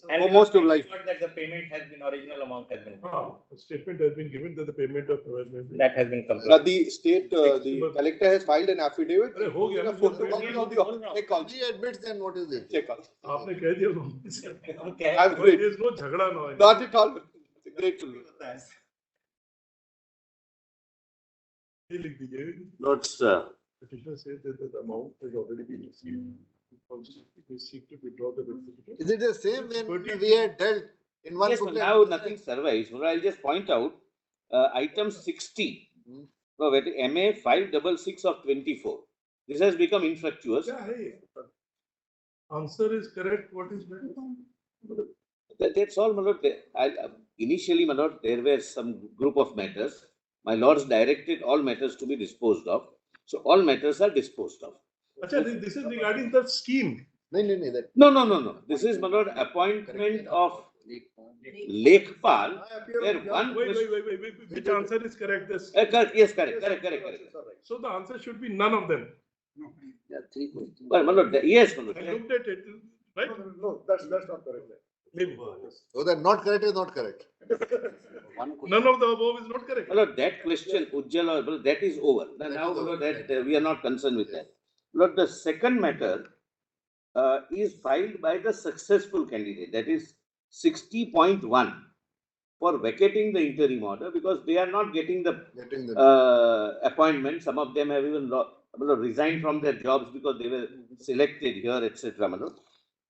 And for most of life. that the payment has been, original amount has been. A statement has been given that the payment of That has been Now completed. the state, the collector has filed an affidavit. अरे हो गया A ना, photocopy of the check out. He admits, then what is it? Check out. आपने कह दिया Okay. I'm great. there is no झगड़ा now. Not at all. Grateful. ये लिख दीजिए. Notes. Petitioner says that the amount has already been received. We seek to withdraw the certificate. Is it the same when we had dealt in one Yes, booklet? now nothing survives. I'll just point out item 60. No, wait, MA 566 of 24. This has become infructuous. क्या है ये? Answer is correct. What is better? That's all, my lord. Initially, my lord, there were some group of matters. My lords directed all matters to be disposed of. So all matters are disposed of. अच्छा, this is regarding the scheme. That. No. This is, my lord, appointment of LEKHPAL. Where one Wait. Which answer is correct? This. correct. Yes, correct. So the answer should be none of them. Well, my lord, yes, my lord. I looked at it, right? No, that's not correct. Maybe. So that not correct is not correct. None of the above is not correct. My lord, that question, Ujjala, that is over. Now, my lord, that we are not concerned with that. Lord, the second matter is filed by the successful candidate, that is 60.1, for vacating the interim order because they are not getting the appointment. Some of them have even resigned from their jobs because they were selected here, etc. My lord.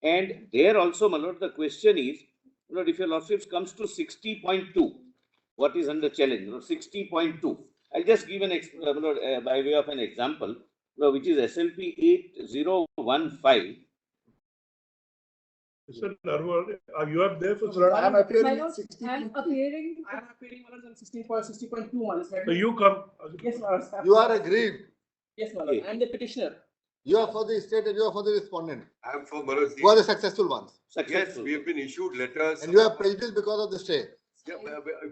And there also, my lord, the question is, my lord, if your lordships comes to 60.2, what is under challenge? 60.2. I'll just give an by way of an example, which is SLP 8015. Mr. Narwar, you are there for I am appearing My in lord, I am appearing on 60.1. So you come. Yes, my lord. You are aggrieved. Yes, my lord. I am the petitioner. You are for the state and you are for the respondent. I am for Manoj. Who are the successful ones? Yes, Successful. we have been issued letters. And you have prejudice because of the stay. Yeah,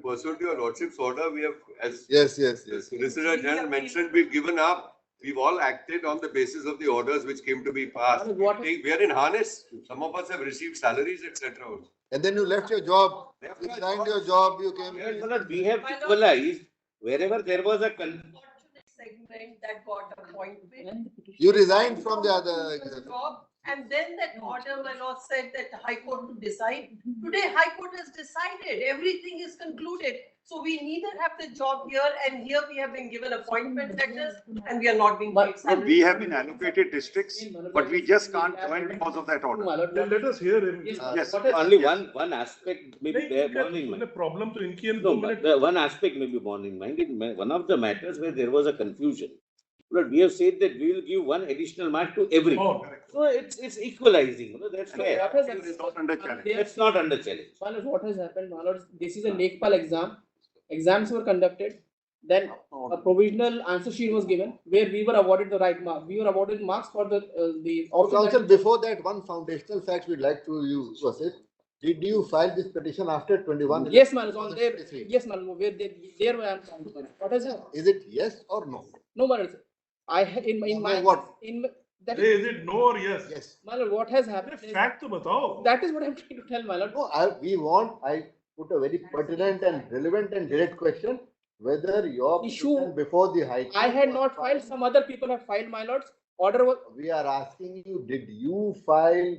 pursuant to your lordship's order, we have, as Yes. the Solicitor General mentioned, we've given up. We've all acted on the basis of the orders which came to be passed. We are in harness. Some of us have received salaries, etc. And then you left your job. You resigned your job. You came. Yes, my lord, we have equalized wherever there was a segment that got appointment. You resigned from the other. Job, and then that order, my lord, said that High Court to decide. Today, High Court has decided. Everything is concluded. So we neither have the job here, and here we have been given appointment letters, and we are not being paid salary. We have been allocated districts, but we just can't join because of that order. Then let us hear him. Yes. only one aspect may be there borne in mind. The problem to Inki No, but one aspect may be borne in mind. One of the matters where there was a confusion. But we have said that we will give one additional mark to everyone. Oh, So it's equalizing. That's fair. It is not under challenge. It's not under challenge. My lord, what has happened, my lord, this is a LEKHPAL exam. Exams were conducted. Then a provisional answer sheet was given where we were awarded the right mark. We were awarded marks for the Counsel, before that, one foundational fact we'd like to use was it. Did you file this petition after 21? Yes, my lord, on there. Yes, my lord, where there were. What has happened? Is it yes or no? No, my lord. I in my what? in that is it no or yes? Yes. My lord, what has happened? Fact to batao. That is what I'm trying to tell, my lord. No, I put a very pertinent and relevant and direct question. Whether your Issue- petition before the High Court I had was not filed. Some other people have filed, my lords. Order was. We are asking you, did you file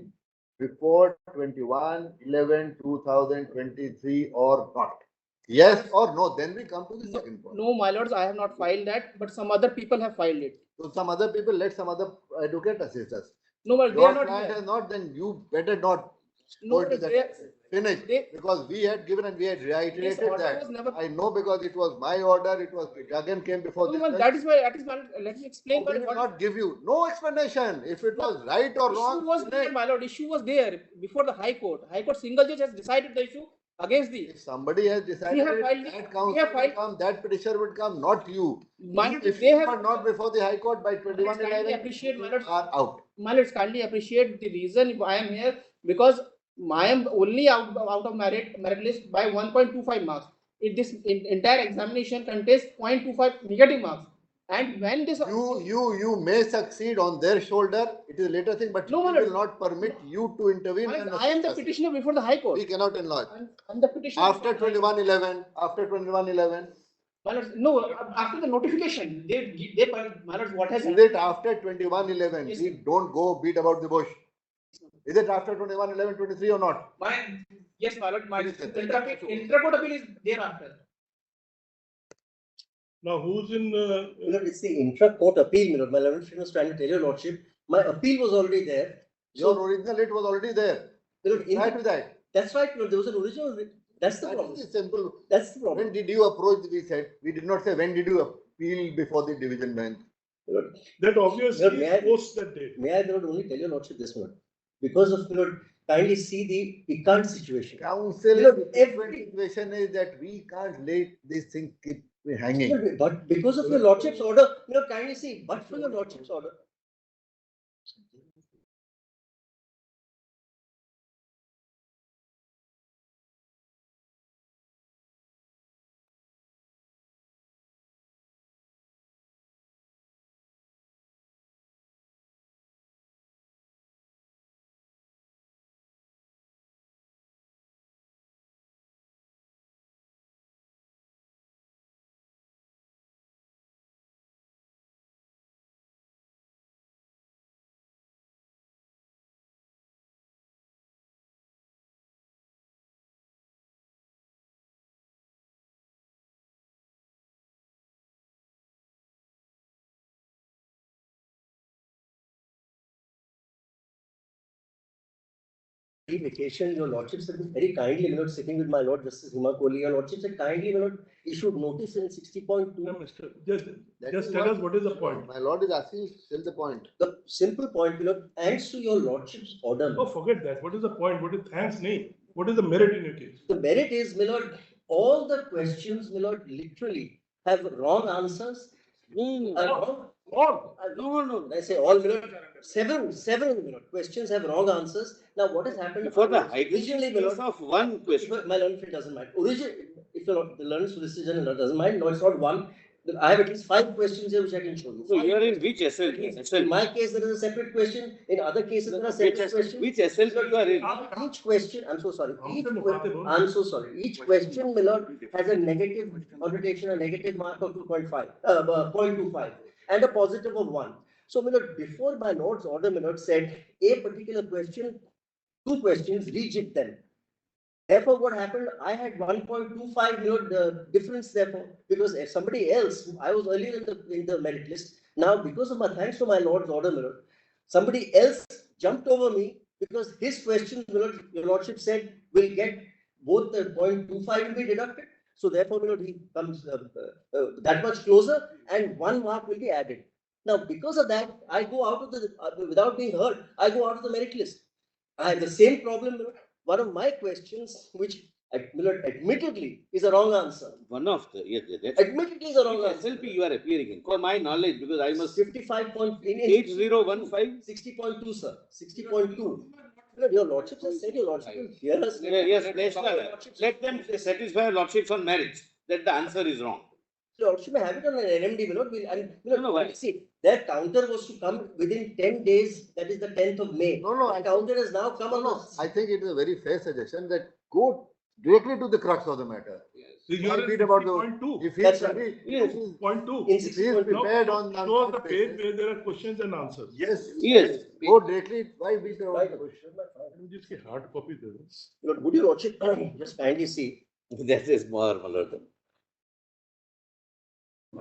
before 21/11/2023 or not? Yes or no? Then we come to the second point. No, my lords, I have not filed that, but some other people have filed it. So some other people, let some other advocate assist us. No, but they Your are not client here. has not, then you better not No, go to that. they are- Finish, they- because we had given and we had reiterated order that. was never- I know because it was my order, it again came before No, this. well, that is why, my lord, let me explain. We will not give you no explanation if it was right or wrong. Issue was there, my lord. Issue was there before the High Court. High Court single judge has decided the issue against the. If somebody has decided have filed- that we counsel have will filed- come, that petitioner would come, not you. If They you have. are not before the High Court by Kindly 21/11, appreciate, my you lord. are out. My lords, kindly appreciate the reason I am here because I am only out of merit list by 1.25 marks. This entire examination contains 0.25 negative marks. And when this. You may succeed on their shoulder, it is a later thing, but No, we my will lord. not permit you to intervene. My and lord, I am the assist us. petitioner before the High Court. We cannot enlarge. I'm the petitioner. After 2111, My lord, no, after the notification, my lord, what has is happened? it after 2111? Yes, We don't go beat about the bush. Is it after 2111, 23 or not? Yes, my lord, my Yes, sir. intra-court appeal is thereafter. Now, who's in, Lord, it's the intra-court appeal, my lord. My lord was trying to tell your lordship, my appeal was already there. Your original it was already there. My lord, Prior to that. that's right, Lord, there was an original writ. That's the That problem. is simple. That's the problem. When did you approach? We said we did not say when did you appeal before the division bench. Lord, that obviously may I- post that date. may I, my lord, only tell your lordship this, my lord? Because of, my lord, kindly see the piquant situation. Council Look, every situation is that we can't let this thing keep hanging. But because of your lordship's order, my lord, kindly see, but for your lordship's order. Vacation, your lordships have been very kindly, my lord, sitting with my lord Justice Hima Kohli, your lordships had kindly, my lord, issued notice in 60.2. No, Mr. Just That tell us what is the point. My lord is asking still the point. The simple point, my lord, thanks to your lordship's order. Oh, forget that. What is the point? What is thanks name? What is the merit in your case? The merit is, my lord, all the questions, my lord, literally have wrong answers. No, I say all, my lord, several, my lord, questions have wrong answers. Now, what has happened? For the originally, my hypothesis lord, of one question. my lord, if it doesn't mind. If the learned solicitor general doesn't mind, no, it's not one. I have at least 5 questions here which I can show you. So you are in which SLP? In my case, there is a separate question. In other cases, there are separate questions. Which SLP you are in? Each question, I'm so sorry. I'm so sorry. Each question, my lord, has a negative connotation, a negative mark of 2.5, 0.25, and a positive of 1. So, my lord, before my lord's order, my lord said a particular question, 2 questions, reject them. Therefore, what happened? I had 1.25, the difference. Therefore, because if somebody else, I was earlier in the merit list. Now, because of my thanks to my lord's order, my lord, somebody else jumped over me because his question, my lord, your lordship said will get both the 0.25 will be deducted. So therefore, my lord, he comes that much closer, and 1 mark will be added. Now, because of that, I go out of the without being heard. I go out of the merit list. I have the same problem, my lord. One of my questions, which admittedly is a wrong answer. One of the, yes, that's. Admittedly is a wrong Which answer. SLP you are appearing in? For my knowledge, because I must. 8015? 60.2, sir. 60.2. Your lordship has said your lordship will hear us. Yes, let them satisfy lordships on merits that the answer is wrong. Lordship may have it on an NMD, my lord. Why? See, their counter was to come within 10 days, that is the 10th of May. No, The counter has now come on. I think it is a very fair suggestion that go directly to the crux of the matter. You are in Read about the. 60.2. If he That's is right. Yes, if he is- 0.2. In if he is 60.2. prepared on Show us the that page basis, where there are questions and answers. yes, Yes. go directly. Why beat about Right. the bush? Just hard copy there. Lord, would your lordship just kindly see? That is more, my lord.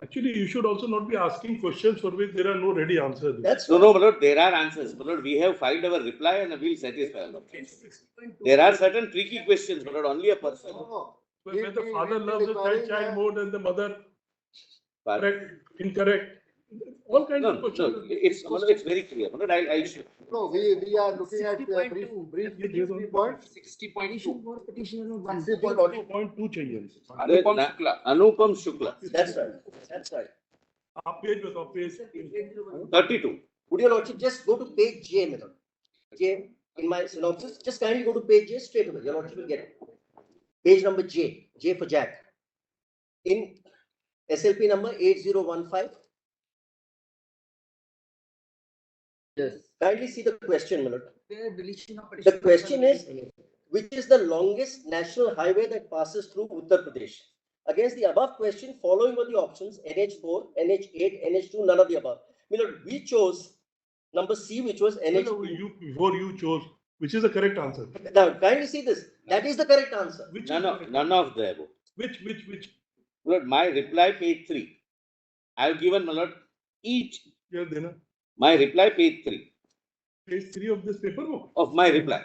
Actually, you should also not be asking questions for which there are no ready answers. That's No, my lord, there are answers. My lord, we have filed our reply and we will satisfy. There are certain tricky questions, my lord, only a person. No, Where the father loves the child more than the mother, correct, incorrect, all kinds of No, questions. it's very clear. My lord, I'll show. no, we are looking at brief 3 points. 60.2 चाहिए. Anupam Shukla, That's right. That's right. आप page बताओ page. 32. Would your lordship just go to page J, my lord? J in my synopsis, just kindly go to page J straight away. Your lordship will get it. Page number J, J for Jack. In SLP number 8015, Yes. Kindly see the question, Milord. The question is, which is the longest national highway that passes through Uttar Pradesh? Against the above question, following were the options: NH4, NH8, NH2, none of the above. Milord, we chose number C, which was NH2. Before you chose, which is the correct answer? Now, kindly see this. That is the correct answer. Which None is the of, correct none of the above. Which? Lord, my reply page 3. I have given, my lord, each. Yeah, then My reply page 3 page 3 of this paper book. of my reply.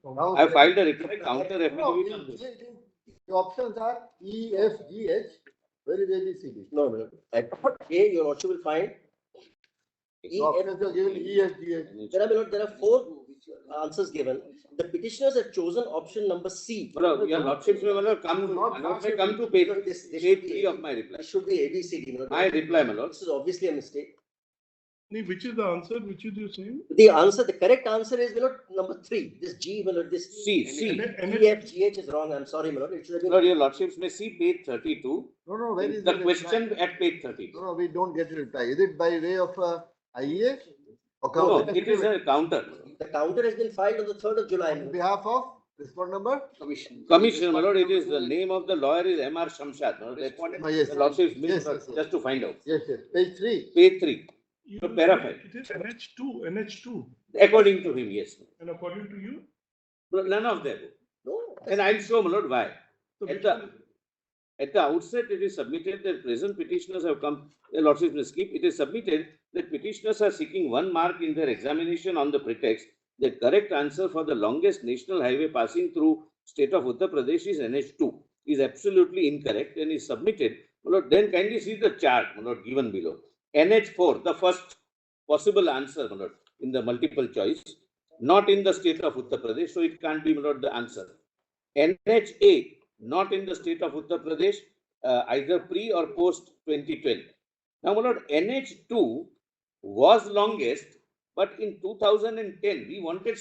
Now, I filed a reply counter no, affidavit on this. the options are E, F, G, H. Where is A, B, C, D? No, Milord. At A, your also will find The options are given E, F, G, H. There are 4 answers given. The petitioners have chosen option number C. Well, your lordship will come to page 3 of my reply. This should be ABCD. My reply, my lord. This is obviously a mistake. Which is the answer? Which is you saying? The correct answer is number 3. This G, this C. E, F, G, H is wrong. I'm sorry, Milord. It should have been. Lord, your lordships may see page 32. No, where is the question at page 32? No, we don't get a reply. Is it by way of IEA? Or No, it is a counter. The counter has been filed on the 3rd of July. On behalf of respondent number? Commissioner, my lord, it is the name of the lawyer is M.R. Shamshad. No, Yes. the lordships Yes. just to find out. Yes. Page 3. Page 3. Paragraph. It is NH2. According to him, yes. And according to you? None of them. No. And I'll show, my lord, why. So At the outset, it is submitted that present petitioners have come, the lordship will skip, it is submitted that petitioners are seeking 1 mark in their examination on the pretext that correct answer for the longest national highway passing through state of Uttar Pradesh is NH2 is absolutely incorrect and is submitted. My lord, then kindly see the chart, my lord, given below. NH4, the first possible answer, my lord, in the multiple choice, not in the state of Uttar Pradesh, so it can't be, my lord, the answer. NH8, not in the state of Uttar Pradesh, either pre or post 2012. Now, my lord, NH2 was longest, but in 2010, we wanted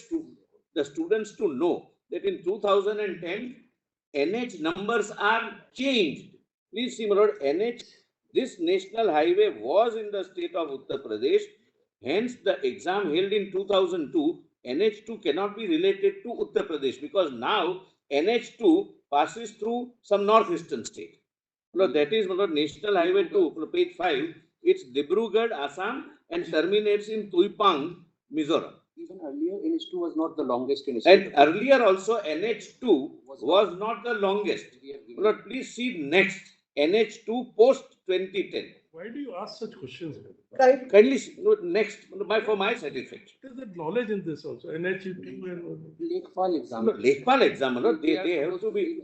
the students to know that in 2010, NH numbers are changed. Please see, my lord, NH, this national highway was in the state of Uttar Pradesh. Hence, the exam held in 2002, NH2 cannot be related to Uttar Pradesh because now NH2 passes through some northeastern state. Well, that is National Highway 2, page 5. It's Dibrugarh, Assam, and terminates in Tuipang, Mizoram. Even earlier, NH2 was not the longest in And earlier also, NH2 was not the longest. Well, please see next, NH2 post 2010. Why do you ask such questions? Kindly next, for my satisfaction. There's that knowledge in this also. NH2 and LEKHPAL exam. LEKHPAL exam, they have to be.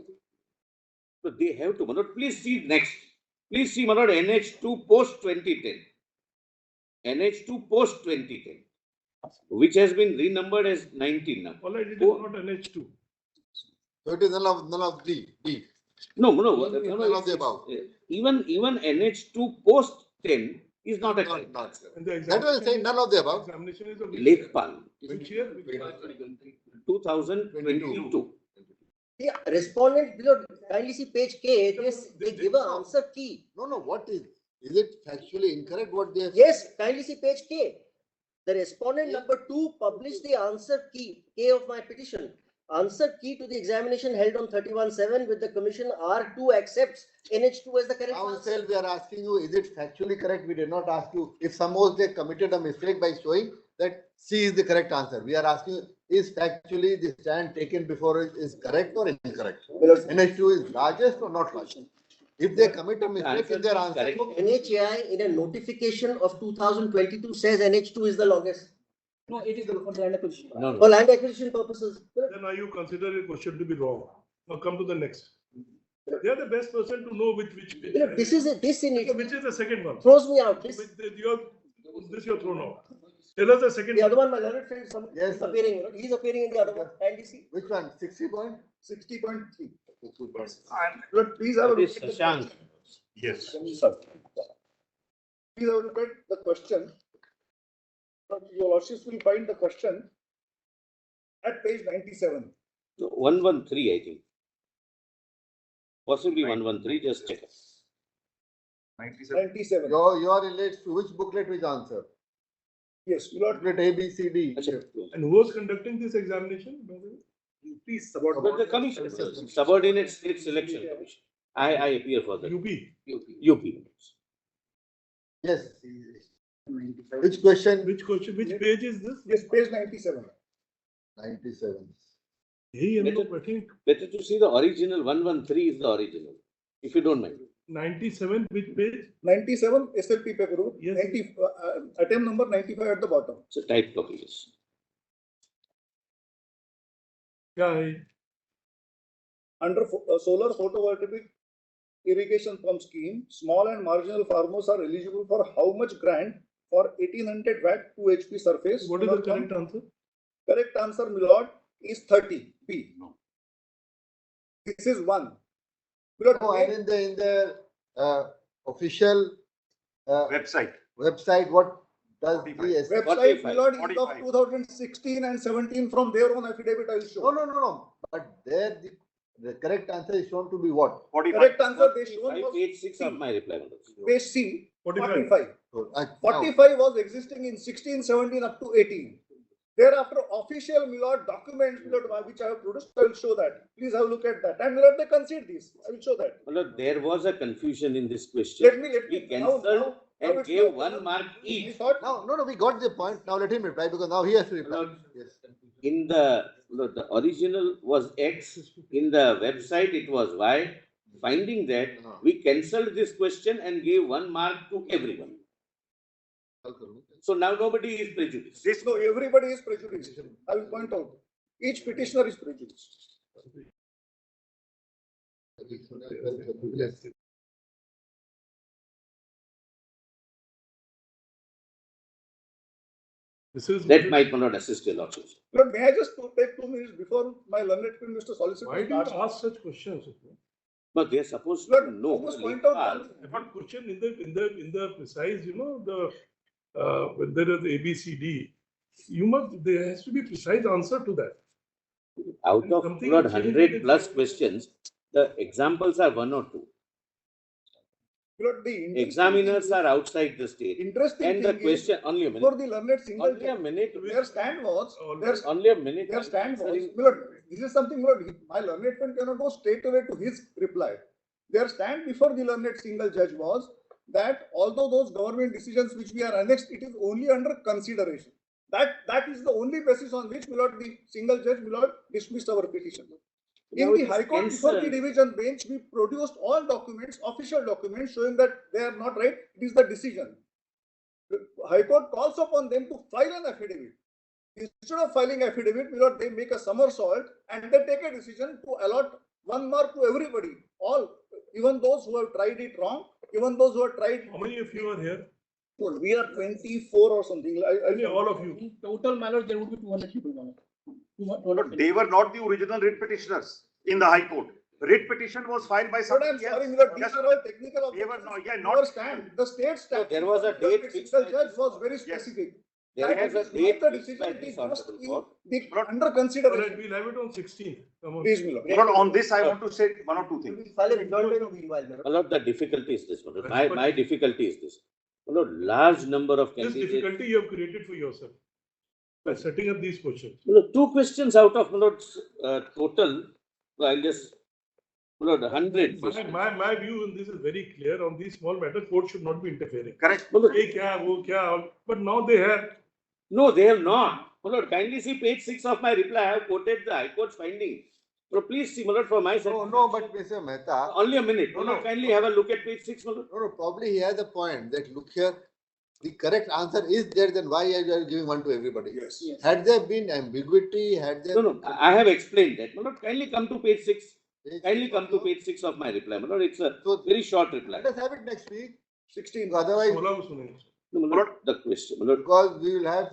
So they have to, Manoj. Please see next. Please see, Manoj, NH2 post 2010. NH2 post 2010, which has been renumbered as 19 now. Alright, it is not NH2. So it is none of D. No, none of the above. Even NH2 post 10 is not a correct. That was saying none of the above. Examination is a LEKHPAL. Which year? 2022. The respondent below, kindly see page K. They give an answer key. No, what is? Is it factually incorrect what they have? Yes, kindly see page K. The respondent number 2 published the answer key, K of my petition. Answer key to the examination held on 31/7 with the commission R2 accepts NH2 as the correct answer. Ourselves, we are asking you, is it factually correct? We did not ask you. If suppose they committed a mistake by showing that C is the correct answer, we are asking you, is factually the stand taken before it is correct or incorrect? NH2 is largest or not largest? If they commit a mistake in their answer, NHAI in a notification of 2022 says NH2 is the longest. No, it is for land acquisition. No. For land acquisition purposes. Then are you consider your question to be wrong? Now come to the next. They are the best person to know which This is which is the second one. throws me out. This you're thrown out. Tell us the second The one. other one, my learned friend, is appearing. He's appearing in the other one. And you see. which one? 60.3. Please have a That is look at the Shashank. Yes. Please have a look at the question. Your lordships will find the question at page 97. No, 113, I think. Possibly 113, just check. 97. Your relates to which booklet, which answer? Yes, my lord. Split A, B, C, D. And who was conducting this examination, by the way? Please But subordinate. the commission, subordinate state selection commission. I appear for that. UP. UP. Yes. Which question? Which question, which page is this? Yes, page 97. 97. Hey, I think Better to see the original. 113 is the original. If you don't mind. 97, which page? 97 SLP paper route. Yes. 90, attempt number 95 at the bottom. It's a type copy. Yes. Yeah, Under solar photovoltaic irrigation pump scheme, small and marginal farmers are eligible for how much grant for 1800 watt 2 HP surface? what is the correct answer? Correct answer, my lord, is 30. B. No. This is 1. My lord, No, and in the official Website. website, what does the website, my lord, is of 45. 2016 and 17 from their own affidavit I will show. No. But there the correct answer is shown to be what? 45. Correct answer they shown was Page 6 of my reply. page C, 45. 45. So, 45 was existing in 16, 17 up to 18. Thereafter, official Milord documents, Milord, which I have produced, I will show that. Please have a look at that. And Milord, they concede this. I will show that. Well, there was a confusion in this question. Let me. We now- cancelled now and it's gave not- 1 mark we each. thought- No, we got the point. Now let him reply because now he has to reply. Lord, Yes. In the original was X, in the website it was Y. Finding that, we cancelled this question and gave 1 mark to everyone. So now nobody is prejudiced. This, no, everybody is prejudiced. I will point out. Each petitioner is prejudiced. Yes. This is. That might not assist your lordship. Lord, may I just take 2 minutes before my learned friend Mr. Solicitor Why do you starts? ask such questions? But they are supposed Lord, to know. I just the point out Lekhpal. one thing. But question in the precise, when there is A, B, C, D, there has to be precise answer to that. Out of Something Lord, is changing 100 plus in- questions, the examples are 1 or 2. Lord, the interesting Examiners thing are outside the state. is- Interesting And the thing is, question, only a for minute, the learned single only a judge, minute, their stand was, only a minute. their stand was, Answering- Lord, this is something, Lord, my learned friend cannot go straight away to his reply. Their stand before the learned single judge was that although those government decisions which we are annexed, it is only under consideration. That is the only basis on which, Milord, the single judge, Milord, dismissed our petition. In Now the it is High Court, before the cancelled. division bench, we produced all documents, official documents showing that they are not right. It is the decision. The High Court calls upon them to file an affidavit. Instead of filing affidavit, Milord, they make a somersault and they take a decision to allot 1 mark to everybody. All, even those who have tried it wrong, even those who have tried. How many of you are here? Well, we are 24 or something. Only all of you. In total manner, there would be 200 people. But they were not the original writ petitioners in the High Court. Writ petition was filed by But somebody I'm sorry, else. Milord, these Yes. are all technical They were objections. not, yeah, Our not. stand, the state stand. there was a date fixed Single by judge this- was very specific. There That was a is not date the fixed decision, by it this is just honorable court. under All right, consideration. we'll have it on 16th. Come on. Please, Milord. But on this, I want to say 1 or 2 things. File a rejoinder meanwhile, Milord. A lot the difficulty is this one. My difficulty is this. A lot large number of This candidates. difficulty you have created for yourself by setting up these questions. 2 questions out of total, I'll just 100. My view on this is very clear. On these small matters, court should not be interfering. Correct. Ye kya, wo kya, but now they have. No, they have not. Kindly see page 6 of my reply. I have quoted the High Court's finding. So please see, for my side. No, but Mr. Mehta. Only a minute. No. Kindly have a look at page 6. No, probably he has a point that look here, the correct answer is there, then why are you giving one to everybody? Yes. Had there been ambiguity, had there No, I have explained that. Kindly come to page 6. been- Kindly come to page 6 of my reply. It's a So- very short reply. Let us have it next week. 16. Otherwise, Sola ko sunenge. The question. because we will have.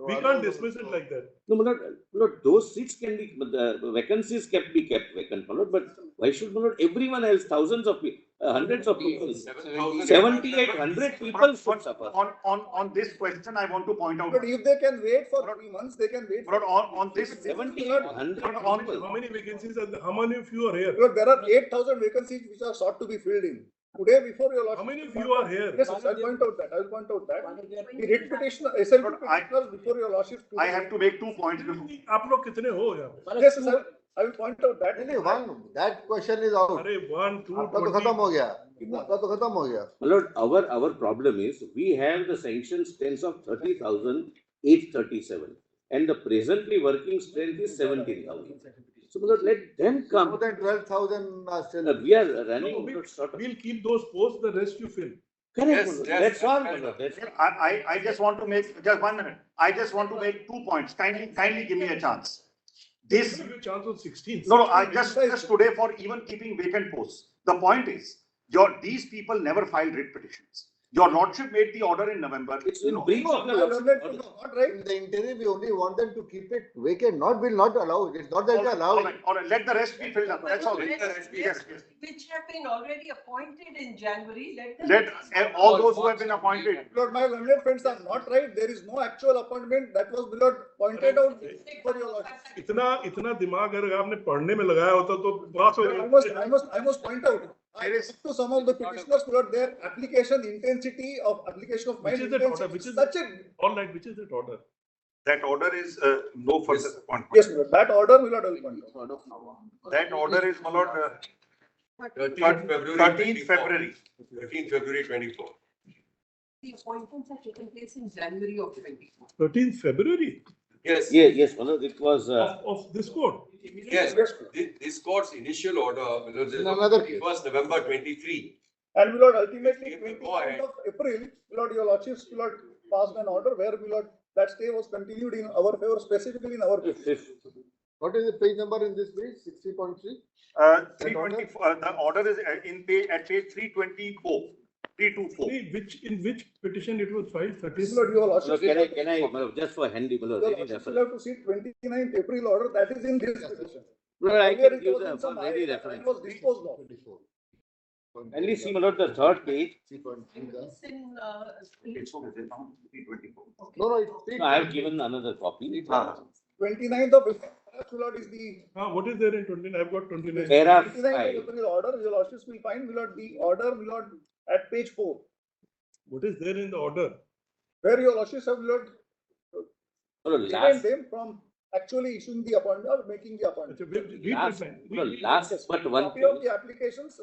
We can't dismiss it like that. No, those seats can be, the vacancies can be kept vacant, but why should everyone else, thousands of people, hundreds of people, 7,800 people should suffer. On this question, I want to point out. But if they can wait for 3 months, they can wait. But on this, 7,800 people. How many vacancies are there? How many of you are here? Look, there are 8,000 vacancies which are sought to be filled in. Today, before your lordship. How many of you are here? Yes, yes, I'll point out that. I will point out that. The writ petitioner, SLP petitioners before your lordship. I have to make 2 points before. आप लोग कितने हो यहाँ पे? Yes, yes, I will point out that. नहीं, one, that question is out. अरे 1, 2, आपका तो खत्म हो गया. आपका तो खत्म हो गया. My lord, our problem is we have the sanction strength of 30,837 and the presently working strength is 17,000. So my lord, let them come. More than 12,000 are still. We are running. We'll keep those posts, the rest you fill. Correct. Yes, That's all. fair enough. That's I just want to make, just 1 minute. I just want to make 2 points. Kindly give me a chance. This, Give you a chance on 16th. no, I just today for even keeping vacant posts. The point is, these people never filed writ petitions. Your lordship made the order in November. it's in breach of the No, law. not right. In the interim, we only want them to keep it vacant, will not allow it. It's not that they allow it. All right, let the rest be filled up. That's all. Let the Yes, yes. Which have been already appointed in January, Let all those who have been appointed. Lord, my learned friends are not right. There is no actual appointment. That was Lord pointed out for your lordship. इतना दिमाग अगर आपने पढ़ने में लगाया होता तो बात हो I must point out. I respect to some of the petitioners, Lord, their application intensity of application of Which mind is that order? intensity Which is such a. all right? Which is that order? That order is no further appointment. Yes, Lord, that order will not point out. That order is, my lord, 13th February. 13th February. 13th February 24. the appointments have taken place in January of 24. 13th February Yes. Yes, my lord, it was. of this court. Yes, this court's initial order, because In another case. was November 23. And Lord, ultimately, Go 29th ahead. of April, Lord, your lordships, Lord, passed an order where Lord, that stay was continued in our favor, specifically in our favor. What is the page number in this page? 60.3? 324, the order is at page 324. 324. In which petition it was filed? 30th. Lord, your No, lordships. can I, just for handy, my lord, Your any lordships will reference? have to see 29th April order, that is in this petition. No, I Earlier can it give was the in some for ready it reference. was disposed of. Kindly see, my lord, the third page. It's in, It's okay, then now 324. No, it's No, I have given another copy. 29th of April, Lord, is the What is there in 29? I've got 29. Para 29th of 5. April order, your lordships will find, Lord, the order, Lord, at page 4, What is there in the order? where your lordships have, Lord, No, prevent last, them from actually issuing the appointment or making the appointment. last but one Copy of page. the applications,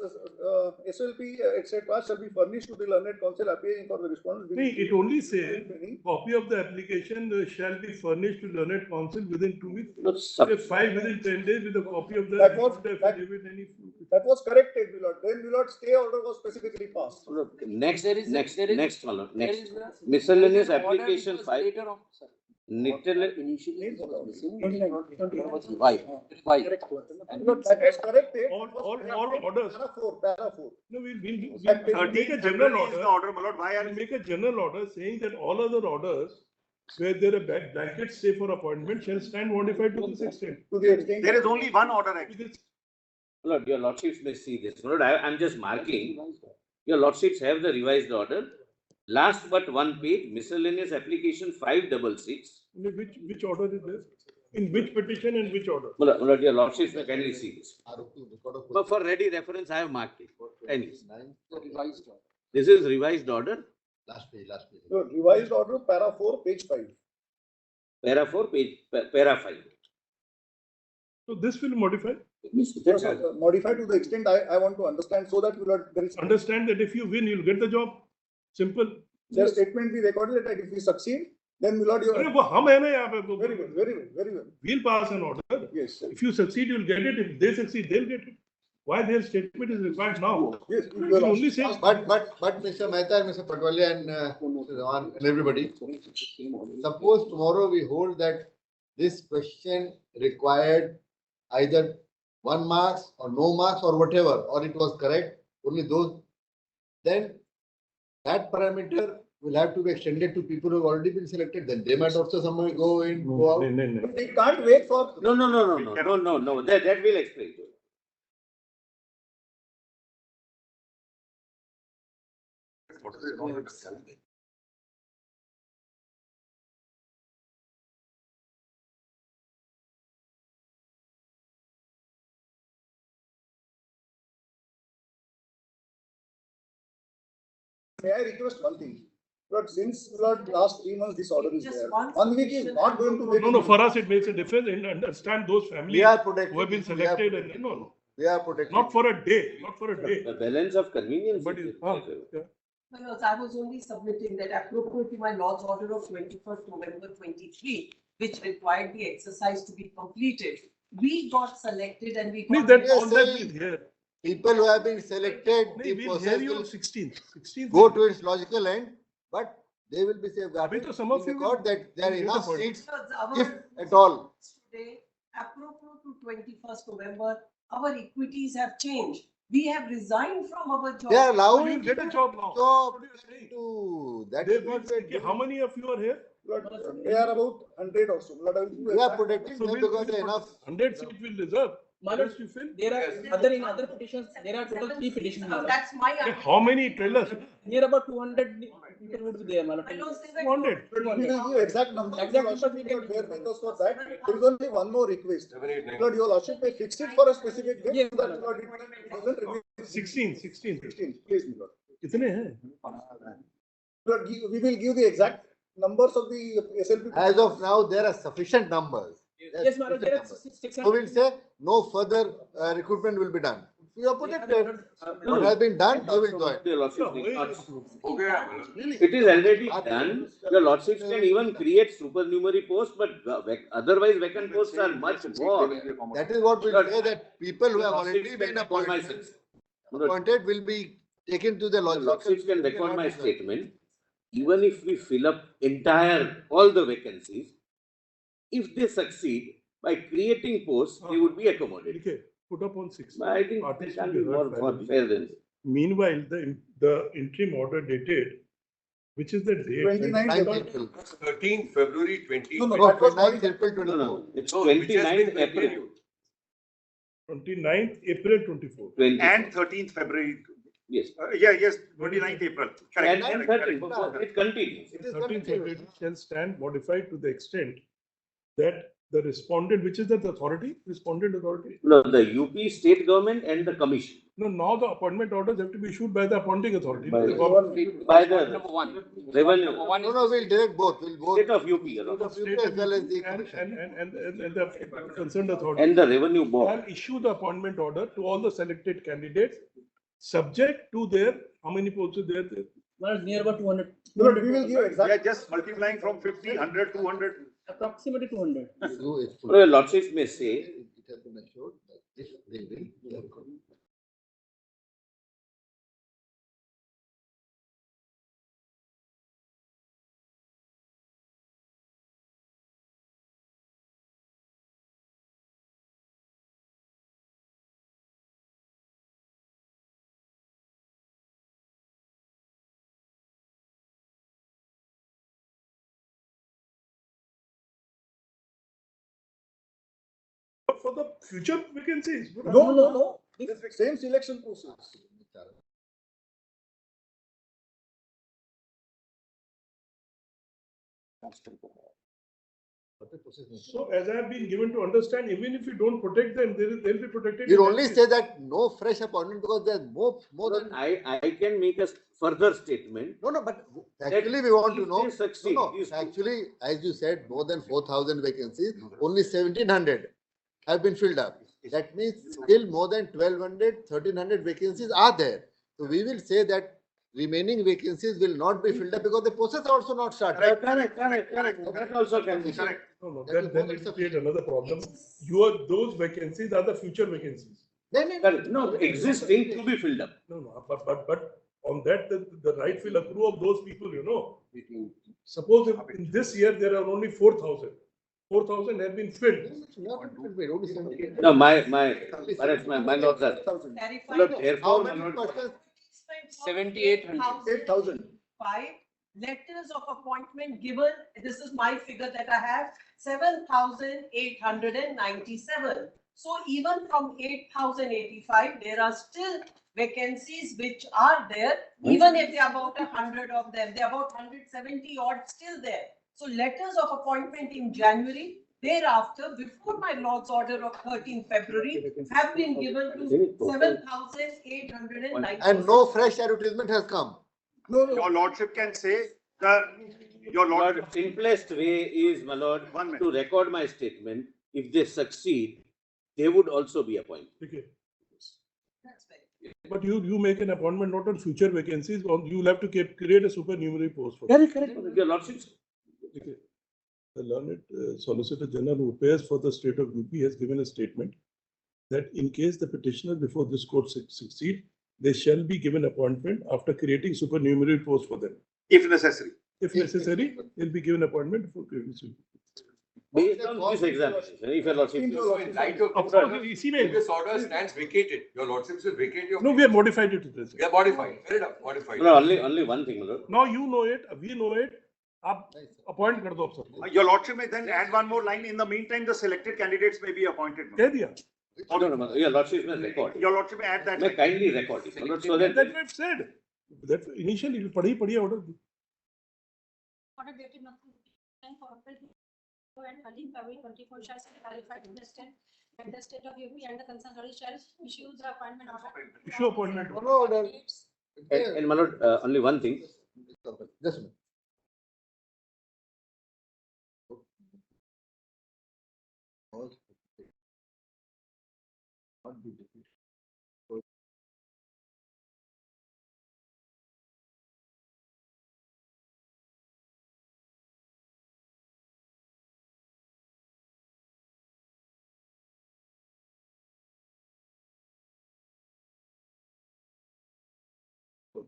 SLP, etc., shall be furnished to the learned counsel appearing for the respondent. It only says copy of the application shall be furnished to learned counsel within 2 weeks. No, Say 5 within 10 days with a copy of the That was- affidavit, any. That was corrected, my lord. Then, my lord, stay order was specifically passed. Next, next, my lord, There next. is a- Miscellaneous there is an order application which was 5. later on, sir. Initially it was missing. 29. It was revived. And Lord, that was corrected. All It was orders. Para 4. No, we'll make a 13th general February is the order. order, my lord. Why are We'll make a general order saying that all other orders where there are blanket stay for appointment shall stand modified to this extent. To the extent. There is only one order actually. Lord, your lordships may see this. Lord, I'm just marking. Your lordships have the revised order. Last but one page, miscellaneous application 566. Which order is this? In which petition and which order? Lord, your lordships may kindly see this. But for ready reference, I have marked it. Kindly. This is revised order, Last page. So, revised order, para 4, page 5. para 4, para 5. So this will modify. That's all. Modify to the extent I want to understand so that there is. Understand that if you win, you'll get the job. Simple. Their statement be recorded that if we succeed, then my lord, you अरे वो हम है ना यहाँ पे. very well, very well, very well. We'll pass an order. Yes, sir. If you succeed, you'll get it. If they succeed, they'll get it. Why their statement is required now? Yes, We'll only say. But Mr. Mehta and Mr. Patwalia and Mr. Zawan and everybody, suppose tomorrow we hold that this question required either 1 marks or no marks or whatever, or it was correct, only those, then that parameter will have to be extended to people who have already been selected, then they might also somebody go in, go out. No. We can't wait for. No. That will explain. What is it? may I request one thing? But since last 3 months this order is Just there, one 1 week is suggestion. not going to make. No, for us it makes a difference and understand those We families are protecting. who have been we are selected protecting. and We are protecting. not for a day, not for a day. The balance of convenience. But is yeah. No, I was only submitting that appropriate to my Lord's order of 21st November 23, which required the exercise to be completed. We got selected and we No, got. that Yes, all that sir. we'll hear. People who have been selected, No, the we'll hear process you on will 16th. 16th. go to its logical end, but they will be safeguarded. Because some of in you the court that there are will get enough the point. seats, Our- if at all. Today, appropriate to 21st November, our equities have changed. We have resigned from our job. They are allowed You will get a job now. job What are you saying? to that They is what will- we How many of you are here? They are about 100 or so. We are protecting So them we'll- because they are we'll- enough. 100 seats will reserve. My lord, Rest you fill. there are in other petitions, there are total 3 petitions, my lord. That's my. Okay, how many tell us? Near about 200 people would be there, my lord. My lords, they were- 200. We will give exact number. Exact Your number Lordship we will can- bear with us for that. There is only one more request. 7, 8, 9. Lord, your Lordship may fix it for a specific date. Yes, So that my Lord, it doesn't remain. 16. 16, please, my Lord. कितने हैं? Lord, we will give the exact numbers of the SLP. As of now, there are sufficient numbers. There are Yes, my lord, there are sufficient numbers. 600. So we'll say no further recruitment will be done. We are protected. What has been done, they will join. Your lordship No, need not- हो गया It is already done. Your lordships can even create supernumerary posts, but otherwise vacant posts are much more. That is what we'll say, that people who have already Lordships been can record my appointed, statement. will be taken to the The logical. lordships can record my statement. Even if we fill up all the vacancies, if they succeed by creating posts, they would be accommodated. Okay, put up on 6. I think Parties that can will be be heard more fairly. fair than. Meanwhile, the interim order dated, which is the date? 29th 9th April. April. 13th February 20. No, no, No, that was 9th April No, 24. no, it's No, which has 29th been April. continued. 29th April 24. 20. And 13th February. Yes. Yes, 29th April. And Correct. 13, it continues. It is 13th continued. April shall stand modified to the extent that the respondent, which is the authority, respondent authority? No, the UP state government and the commission. No, now the appointment orders have to be issued by the appointing authority. By The the- government. By the Number one. revenue, Number one No, is. no, we'll direct both. We'll both. state of UP State alone, of UP as well as the And, commission. and the concerned authority. and the revenue board. Shall issue the appointment order to all the selected candidates, subject to their, how many posts are there? My lord, near about 200. Lord, we will give We are exact. just multiplying from 50, 100, 200. Approximately 200. So it's full. Well, lordships may say, It has been assured that if they will, they are good. But for the future vacancies. No. This same selection process. So as I have been given to understand, even if you don't protect them, they'll be protected. We'll only say that no fresh appointment because there's more than. I can make a further statement. No, but actually we want to If know. they succeed, No, is- actually, as you said, more than 4,000 vacancies, only 1,700 have been filled up. That means still more than 1,200, 1,300 vacancies are there. So we will say that remaining vacancies will not be filled up because the process are also not started. Correct. That also can be correct. No, That is then more it than will create another problem. Those vacancies are the future vacancies. Then Correct. No, existing to be filled up. No, but on that, the right will accrue of those people, Suppose if in this year there are only 4,000. 4,000 have been filled. only 78. No, my lords are. Clarify. Look, How therefore, my many lord, persons? 7,800. 8,000. 5 letters of appointment given, this is my figure that I have, 7,897. So even from 8,085, there are still vacancies which are there, even if there are about 100 of them, there are about 170 odd still there. So letters of appointment in January, thereafter, before my Lord's order of 13th February, have been given to 7,897. And no fresh advertisement has come. No, no. Your lordship can say your lordship. Lord, simplest way is, my lord, 1 minute. to record my statement. If they succeed, they would also be appointed. Okay. That's very. But you make an appointment not on future vacancies, or you'll have to create a supernumerary post for Correct, correct. Your lordship. Okay. The learned Solicitor General who appears for the state of UP has given a statement that in case the petitioner before this court succeed, they shall be given appointment after creating supernumerary post for them. If necessary. If necessary, they'll be given appointment for creating. Based on this examination, if your lordship. So in light of this order stands vacated, your lordships will vacate your. No, we have modified it to this. We are modified, fair enough, modified. No, only one thing, my lord. Now you know it, we know it. Up, appoint kar do ab sabko. Your lordship may then add one more line. In the meantime, the selected candidates may be appointed. Keh diya. No, your lordship may record. Your lordship may add that. May kindly record it, my lord, so that. That we've said. That initially, padhi order. Order dated for April and early February 24 shall be clarified in the state and the state of UP and the concerned body shall issue the appointment order. Issue appointment. No, order. And my lord, only one thing. Just a minute.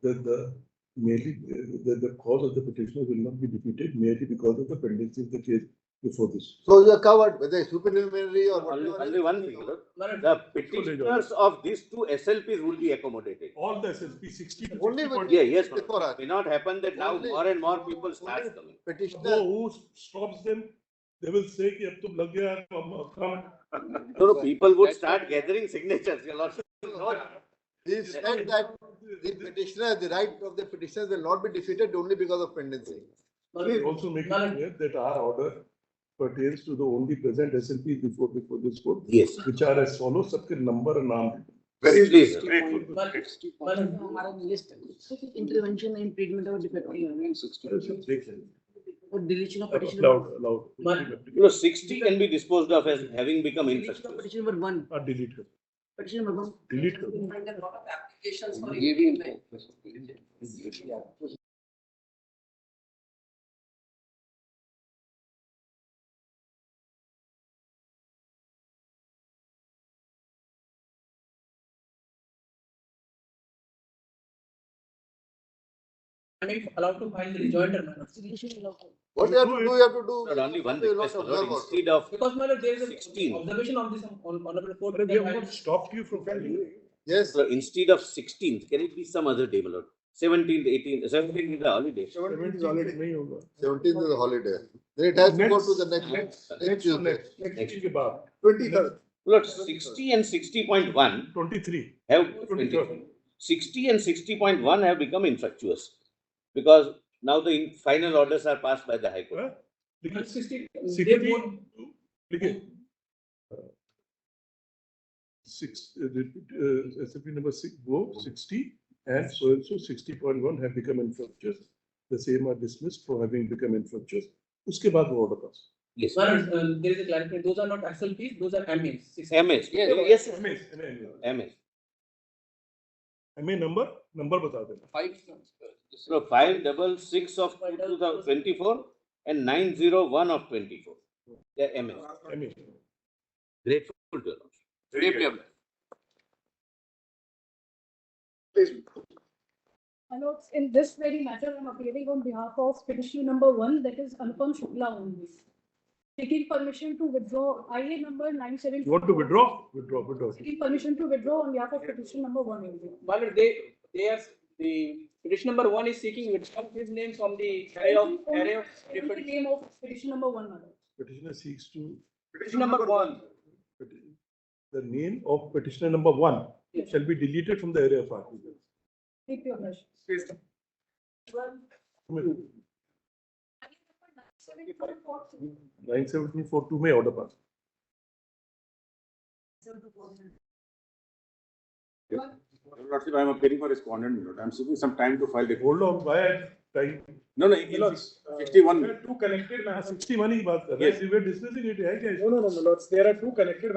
That the cause of the petitioner will not be defeated merely because of the pendency of the case before this. So you are covered, whether it's supernumerary or whatever. Only one thing, the petitioners of these two SLPs will be accommodated. All the SLP 60 to Only 60 with- Yeah, yes, my Before lord. us. May not happen that now Only- more and more people start coming. Petitioner. who stops them? They will say कि अब तुम लग गया come. So people would start gathering signatures, your lordship. He said that the petitioner, the right of the petitioners will not be defeated only because of pendency. We also make it clear that our order pertains to the only present SLPs before this court. Yes. Which are as follows, सबके number and नाम. Very please. Intervention and treatment of defective or deletion of petition. Allowed. 60 can be disposed of as having become infectious. Petition number 1. Delete कर. Petition number 1. Delete कर. And a lot of applications for ये भी improvement. And if allowed to file the rejoinder, my lord. What you have to do, you have to do. Not only one You will request, not my lord, observe also. instead of Because my lord, there is a 16. observation of this on honorable court. But we have not stopped you from filing. Yes. so instead of 16th, can it be some other day, my lord? 17th, 18th, 17th is the holiday. 17th नहीं होगा. 17th is a holiday. Then it has to go to the next Tuesday. Next के बाद. 23rd. Lord, 60 and 60.1 23. have 23rd. 60 and 60.1 have become infructuous because now the final orders are passed by the High Court. Huh? लिखिए. 60. 60. लिखिए. 6 SLP number 6 go 60 and so 60.1 have become infructuous. The same are dismissed for having become infructuous. उसके बाद वो order pass. Yes. My lord, there is a clarification. Those are not SLPs, those are MAs. MS. Yes. MS. MA number बता देना. So 566 of 2024 and 901 of 24. They are MS. MA. Grateful to you. My lords, in this very matter, I am appearing on behalf of petitioner number 1, that is Anupam Shukla only. Seeking permission to withdraw IA number 974. You want to withdraw? Withdraw. Seeking permission to withdraw on behalf of petitioner number 1 only. My lord, they are, the petition number 1 is seeking withdrawal of his name from the array of Only the name of petition number 1, my lord. Petitioner seeks to petition number 1. the name of petitioner number 1 Yes. shall be deleted from the area of article. Keep your pleasure. 974(2) में order pass. Lordship, I am appearing for respondent. I am seeking some time to file the. Hold on, why time? No, no, Lords, 61. Two connected. 61 ही बात कर रहे हैं. We were discussing it. है क्या? No, Lords. There are two connected